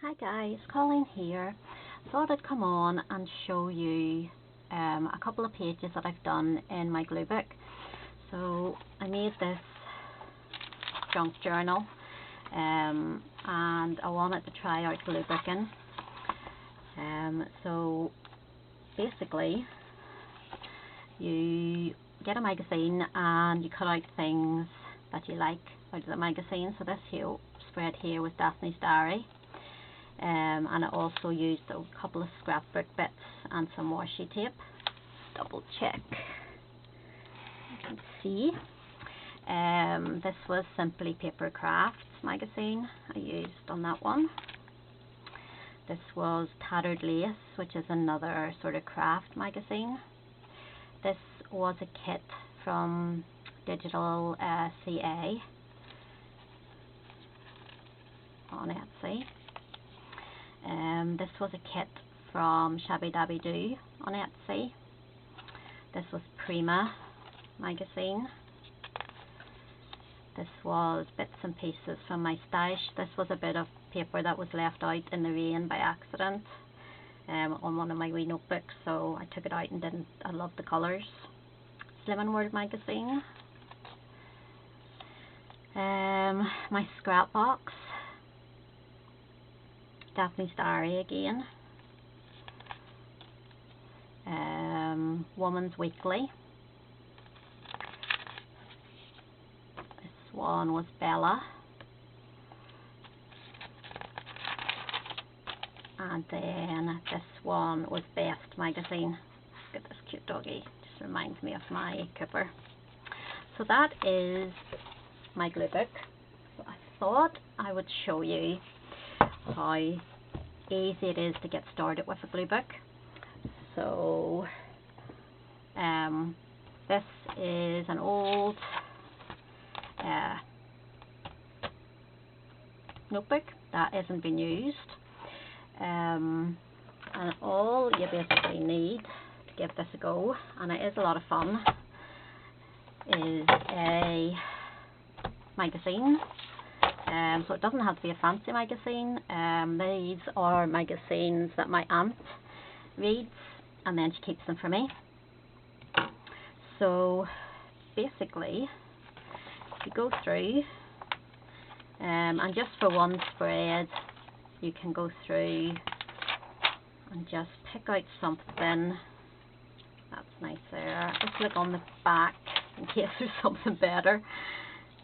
Hi guys, Colleen here. Thought I'd come on and show you a couple of pages that I've done in my Gluebook. So I made this junk journal and I wanted to try out Gluebooking. So basically you get a magazine and you cut out things that you like out of the magazine. So this here spread here was Daphne's diary. And I also used a couple of scrapbook bits and some washi tape. Double check. You can see. This was Simply Paper Crafts magazine I used on that one. This was Tattered Lace, which is another sort of craft magazine. This was a kit from Digital CA on Etsy. This was a kit from Shabby Dabby Doo on Etsy. This was Prima magazine. This was Bits and Pieces from my stash. This was a bit of paper that was left out in the rain by accident on one of my wee notebooks, so I took it out and I loved the colours. Slimming World magazine. My scrap box. Daphne's diary again. Woman's Weekly. This one was Bella. And then this one was Best magazine. Look at this cute doggy. Just reminds me of my Cooper. So that is my Gluebook. So I thought I would show you how easy it is to get started with a Gluebook. So this is an old notebook that isn't being used, and all you basically need to give this a go, and it is a lot of fun, is a magazine. So it doesn't have to be a fancy magazine. These are magazines that my aunt reads and then she keeps them for me. So basically you go through and just for one spread you can go through and just pick out something that's nice there. Just look on the back in case there's something better.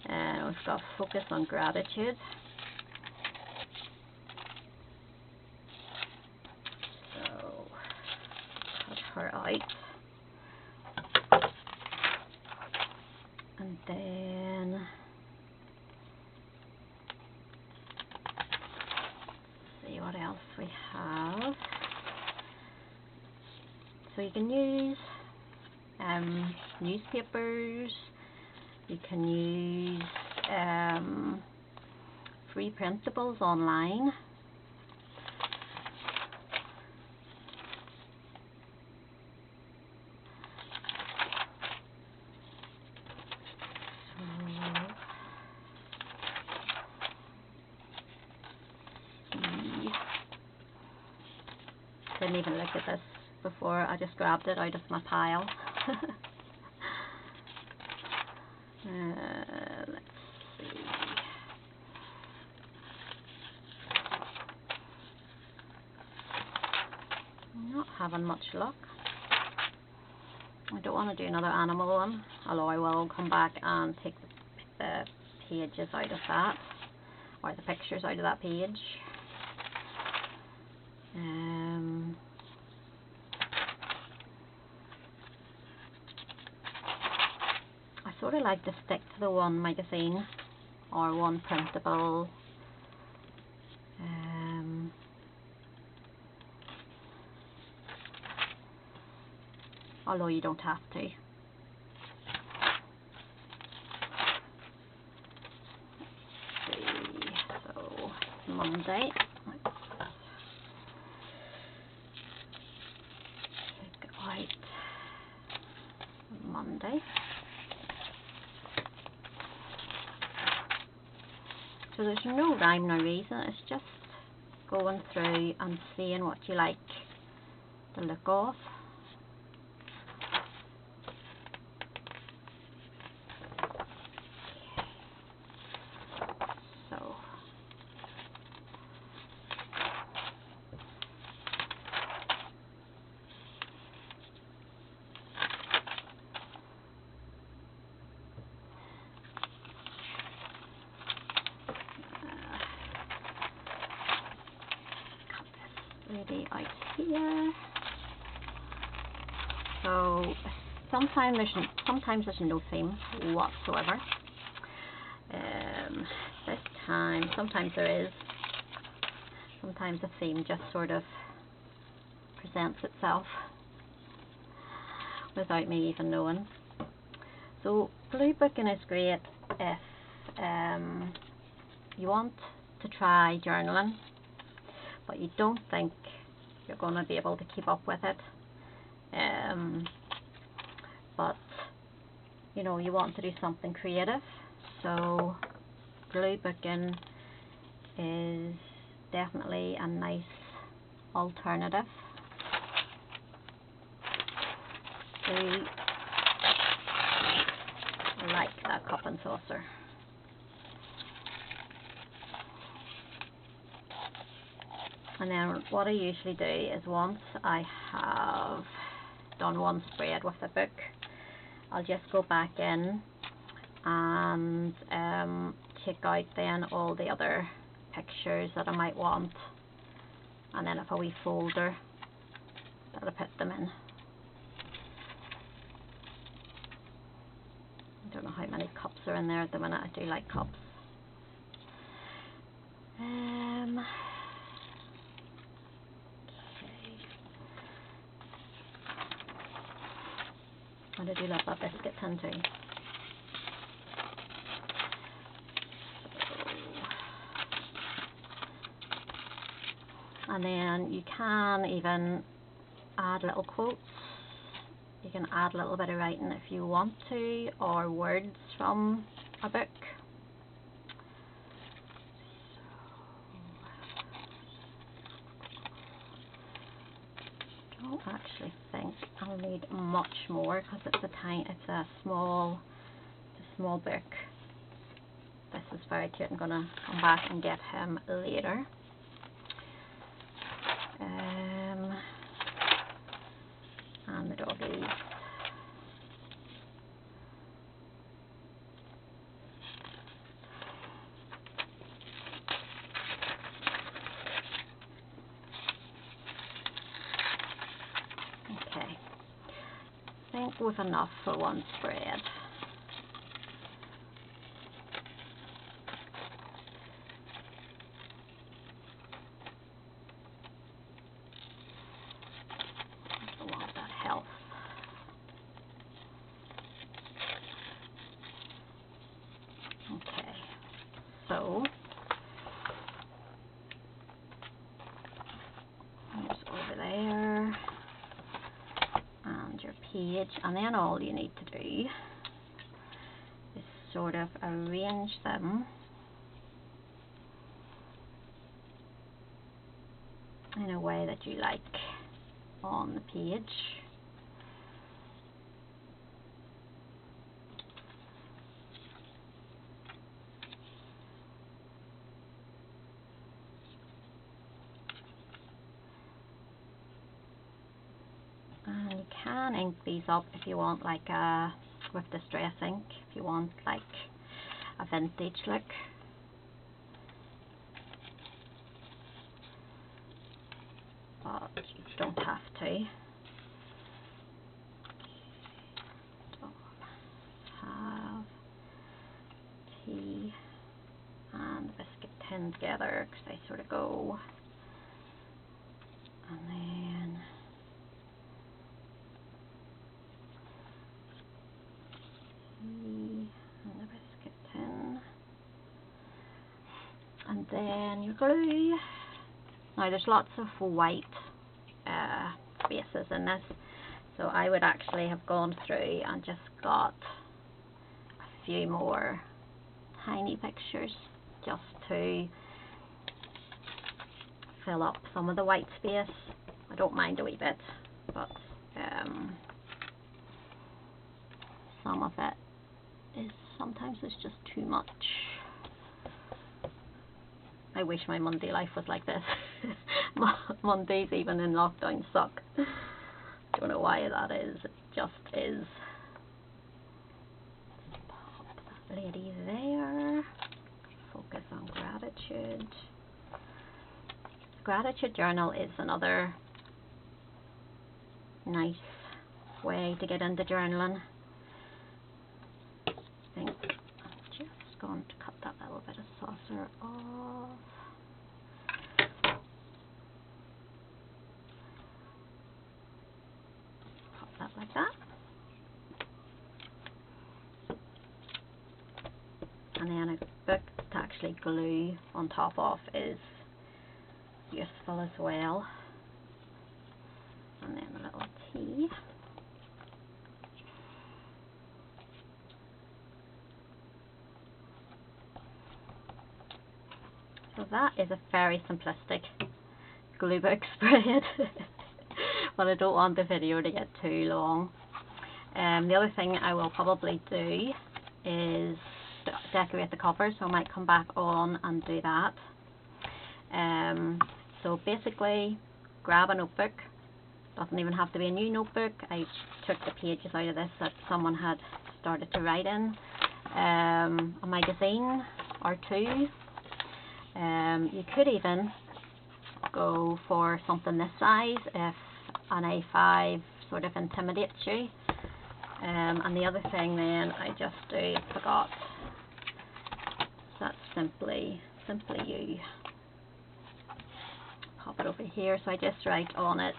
We've got Focus on Gratitude. So cut her out. And then see what else we have. So you can use newspapers. You can use free printables online. Didn't even look at this before, I just grabbed it out of my pile. Let's see. I'm not having much luck. I don't want to do another animal one, although I will come back and take the pages out of that, or the pictures out of that page. I sort of like to stick to the one magazine or one printable. Although you don't have to. Let's see. So Monday. Pick out Monday. So there's no rhyme or reason, it's just going through and seeing what you like the look of. So lady out here. So sometimes there's no theme whatsoever. This time, sometimes there is. Sometimes the theme just sort of presents itself without me even knowing. So Gluebooking is great if you want to try journaling, but you don't think you're going to be able to keep up with it. But you know, you want to do something creative, so Gluebooking is definitely a nice alternative. I like that cup and saucer. And then what I usually do is, once I have done one spread with the book, I'll just go back in and take out then all the other pictures that I might want, and then have a wee folder that I put them in. I don't know how many cups are in there at the minute. I do like cups. And I do love that biscuit tin too. And then you can even add little quotes. You can add a little bit of writing if you want to, or words from a book. I don't actually think I'll need much more, because it's a small book. This is very cute. I'm gonna come back and get him later. And the doggies. Okay, I think we've enough for one spread. I want that health. Okay, so here's over there, and your page, and then all you need to do is sort of arrange them in a way that you like on the page. And you can ink these up if you want, like with distress ink, if you want like a vintage look. But you don't have to. Don't have tea and the biscuit tin together, because they sort of go. And then tea and the biscuit tin. And then your glue. Now there's lots of white spaces in this, so I would actually have gone through and just got a few more tiny pictures just to fill up some of the white space. I don't mind a wee bit, but some of it is sometimes it's just too much. I wish my Monday life was like this. Mondays, even in lockdown, suck. Don't know why that is. It just is. Pop that lady there. Focus on gratitude. Gratitude journal is another nice way to get into journaling. I think I'm just going to cut that little bit of saucer off. Pop that like that. And then a book to actually glue on top of is useful as well. And then a little tea. So that is a very simplistic Gluebook spread, but I don't want the video to get too long. The other thing I will probably do is decorate the cover, so I might come back on and do that. So basically, grab a notebook. Doesn't even have to be a new notebook. I took the pages out of this that someone had started to write in. A magazine or two. You could even go for something this size if an A5 sort of intimidates you. And the other thing then I just do, forgot, that's simply you. Pop it over here, so I just write on it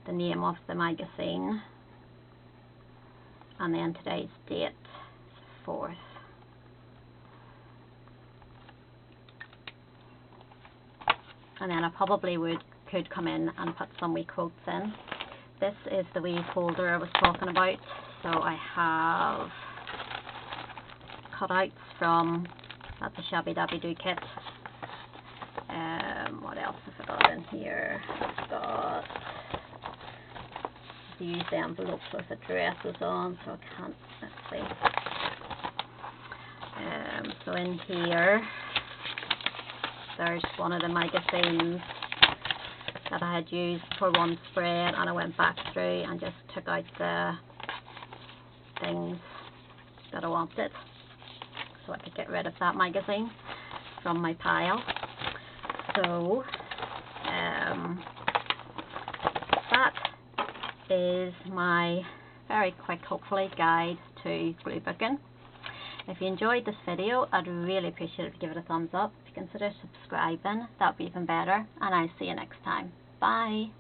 the name of the magazine and then today's date, 4th. And then I probably could come in and put some wee quotes in. This is the wee folder I was talking about. So I have cutouts from, that's a Shabby Dabby Do kit. What else have I got in here? I've got to use the envelopes with addresses on, so I can't, let's see. So in here, there's one of the magazines that I had used for one spread, and I went back through and just took out the things that I wanted so I could get rid of that magazine from my pile. So that is my very quick, hopefully, guide to glue-booking. If you enjoyed this video, I'd really appreciate it if you give it a thumbs up. If you consider subscribing, that would be even better. And I'll see you next time. Bye.